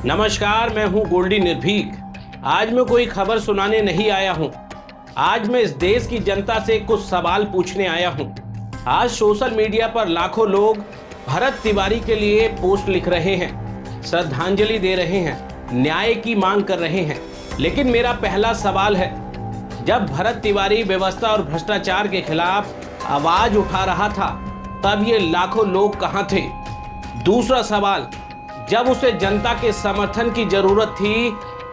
नमस्कार, मैं हूं गोल्डी निर्भीक। आज मैं कोई खबर सुनाने नहीं आया हूं। आज मैं इस देश की जनता से कुछ सवाल पूछने आया हूं। आज सोशल मीडिया पर लाखों लोग भरत तिवारी के लिए पोस्ट लिख रहे हैं, श्रद्धांजलि दे रहे हैं, न्याय की मांग कर रहे हैं। लेकिन मेरा पहला सवाल है, जब भरत तिवारी व्यवस्था और भ्रष्टाचार के खिलाफ आवाज उठा रहा था तब ये लाखों लोग कहां थे? दूसरा सवाल, जब उसे जनता के समर्थन की जरूरत थी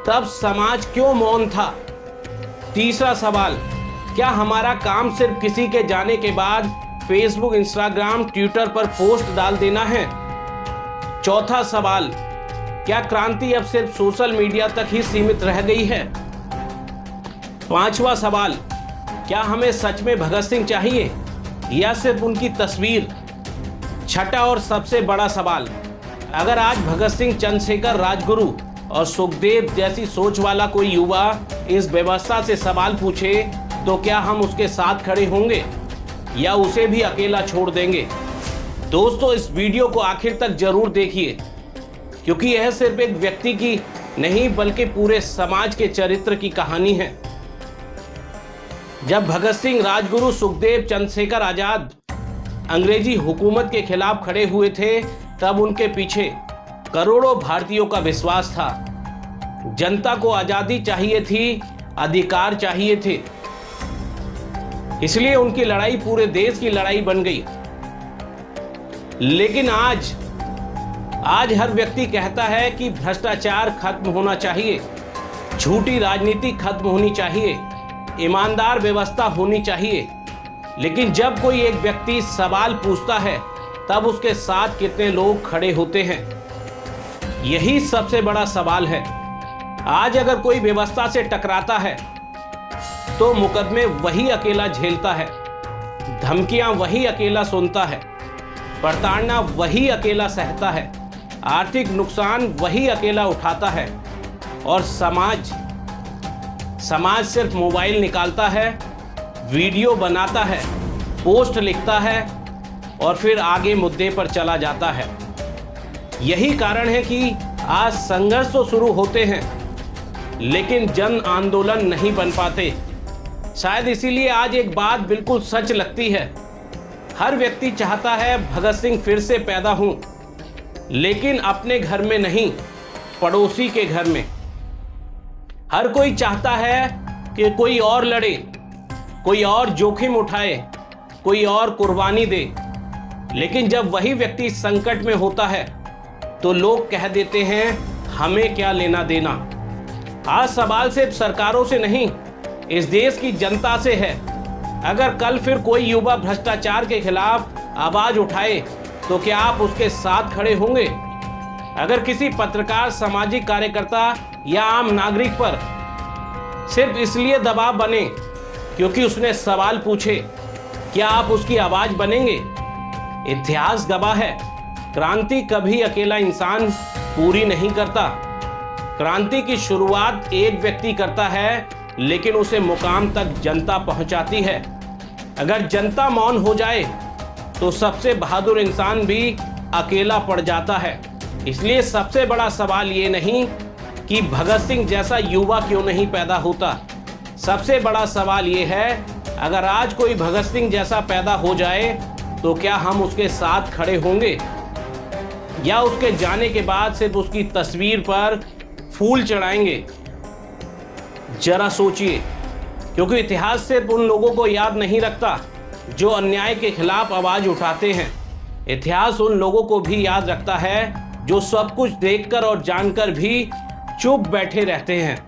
तब समाज क्यों मौन था? तीसरा सवाल, क्या हमारा काम सिर्फ किसी के जाने के बाद फेसबुक, इंस्टाग्राम, ट्विटर पर पोस्ट डाल देना है? चौथा सवाल, क्या क्रांति अब सिर्फ सोशल मीडिया तक ही सीमित रह गई है? पांचवा सवाल, क्या हमें सच में भगत सिंह चाहिए या सिर्फ उनकी तस्वीर? छठा और सबसे बड़ा सवाल, अगर आज भगत सिंह, चंद्रशेखर, राजगुरु और सुखदेव जैसी सोच वाला कोई युवा इस व्यवस्था से सवाल पूछे तो क्या हम उसके साथ खड़े होंगे या उसे भी अकेला छोड़ देंगे? दोस्तों, इस वीडियो को आखिर तक जरूर देखिए, क्योंकि यह सिर्फ एक व्यक्ति की नहीं बल्कि पूरे समाज के चरित्र की कहानी है। जब भगत सिंह, राजगुरु, सुखदेव, चंद्रशेखर आजाद अंग्रेजी हुकूमत के खिलाफ खड़े हुए थे तब उनके पीछे करोड़ों भारतीयों का विश्वास था। जनता को आजादी चाहिए थी, अधिकार चाहिए थे, इसलिए उनकी लड़ाई पूरे देश की लड़ाई बन गई। लेकिन आज हर व्यक्ति कहता है कि भ्रष्टाचार खत्म होना चाहिए, झूठी राजनीति खत्म होनी चाहिए, ईमानदार व्यवस्था होनी चाहिए। लेकिन जब कोई एक व्यक्ति सवाल पूछता है तब उसके साथ कितने लोग खड़े होते हैं? यही सबसे बड़ा सवाल है। आज अगर कोई व्यवस्था से टकराता है तो मुकदमे वही अकेला झेलता है, धमकियां वही अकेला सुनता है, प्रताड़ना वही अकेला सहता है, आर्थिक नुकसान वही अकेला उठाता है और समाज सिर्फ मोबाइल निकालता है, वीडियो बनाता है, पोस्ट लिखता है और फिर आगे मुद्दे पर चला जाता है। यही कारण है कि आज संघर्ष तो शुरू होते हैं लेकिन जन आंदोलन नहीं बन पाते। शायद इसीलिए आज एक बात बिल्कुल सच लगती है, हर व्यक्ति चाहता है भगत सिंह फिर से पैदा हों, लेकिन अपने घर में नहीं, पड़ोसी के घर में। हर कोई चाहता है कि कोई और लड़े, कोई और जोखिम उठाए, कोई और कुर्बानी दे। लेकिन जब वही व्यक्ति संकट में होता है तो लोग कह देते हैं हमें क्या लेना देना। आज सवाल सिर्फ सरकारों से नहीं, इस देश की जनता से है। अगर कल फिर कोई युवा भ्रष्टाचार के खिलाफ आवाज उठाए तो क्या आप उसके साथ खड़े होंगे? अगर किसी पत्रकार, सामाजिक कार्यकर्ता या आम नागरिक पर सिर्फ इसलिए दबाव बने क्योंकि उसने सवाल पूछे, क्या आप उसकी आवाज बनेंगे? इतिहास गवाह है, क्रांति कभी अकेला इंसान पूरी नहीं करता। क्रांति की शुरुआत एक व्यक्ति करता है लेकिन उसे मुकाम तक जनता पहुंचाती है। अगर जनता मौन हो जाए तो सबसे बहादुर इंसान भी अकेला पड़ जाता है। इसलिए सबसे बड़ा सवाल ये नहीं कि भगत सिंह जैसा युवा क्यों नहीं पैदा होता, सबसे बड़ा सवाल ये है, अगर आज कोई भगत सिंह जैसा पैदा हो जाए तो क्या हम उसके साथ खड़े होंगे या उसके जाने के बाद सिर्फ उसकी तस्वीर पर फूल चढ़ाएंगे? जरा सोचिए, क्योंकि इतिहास सिर्फ उन लोगों को याद नहीं रखता जो अन्याय के खिलाफ आवाज उठाते हैं। इतिहास उन लोगों को भी याद रखता है जो सब कुछ देखकर और जानकर भी चुप बैठे रहते हैं।